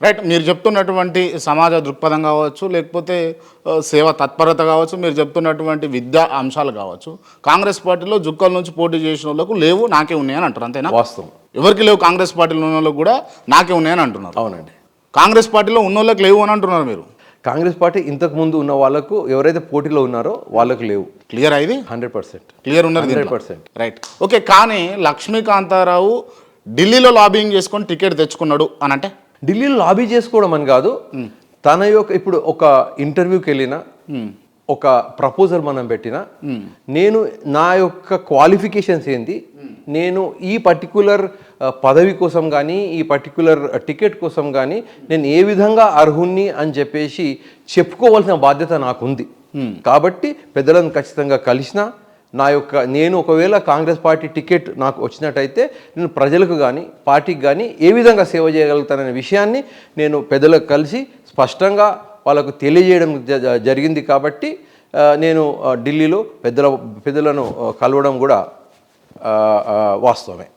Right. మీరు చెప్తున్నటువంటి సమాజ దృక్పథం కావచ్చు, లేకపోతే సేవా తత్పరత కావచ్చు, మీరు చెప్తున్నటువంటి విద్యా అంశాలు కావచ్చు, కాంగ్రెస్ పార్టీలో జుక్కల నుంచి పోటీ చేసిన వాళ్ళకు లేవు, నాకే ఉన్నాయని అంటారు, అంతేనా? వాస్తవం. ఎవరికి లేవు, కాంగ్రెస్ పార్టీలో ఉన్న వాళ్ళకు కూడా నాకే ఉన్నాయని అంటున్నారు. అవునండి. కాంగ్రెస్ పార్టీలో ఉన్న వాళ్ళకి లేవు అని అంటున్నారు మీరు. కాంగ్రెస్ పార్టీ ఇంతకు ముందు ఉన్న వాళ్ళకు ఎవరైతే పోటీలో ఉన్నారో వాళ్ళకు లేవు. క్లియర్ అయింది? 100% క్లియర్ ఉన్నది. 100%. రైట్. ఓకే. కానీ లక్ష్మీకాంతారావు ఢిల్లీలో లాబింగ్ చేసుకొని టికెట్ తెచ్చుకున్నాడు అని అంటే ఢిల్లీలో లాబీ చేసుకోవడం అని కాదు, తన యొక్క ఇప్పుడు ఒక ఇంటర్వ్యూకి వెళ్ళినా, ఒక ప్రపోజల్ మనం పెట్టినా, నేను నా యొక్క క్వాలిఫికేషన్స్ ఏంది, నేను ఈ పర్టికులర్ పదవి కోసం కానీ ఈ పర్టికులర్ టికెట్ కోసం కానీ నేను ఏ విధంగా అర్హుణ్ణి అని చెప్పేసి చెప్పుకోవాల్సిన బాధ్యత నాకుంది. కాబట్టి పెద్దలను ఖచ్చితంగా కలిసినా, నేను ఒకవేళ కాంగ్రెస్ పార్టీ టికెట్ నాకు వచ్చినట్టయితే నేను ప్రజలకు కానీ పార్టీకి కానీ ఏ విధంగా సేవ చేయగలుగుతాననే విషయాన్ని నేను పెద్దలకు కలిసి స్పష్టంగా వాళ్ళకు తెలియజేయడం జరిగింది. కాబట్టి నేను ఢిల్లీలో పెద్దలను కలవడం కూడా వాస్తవమే.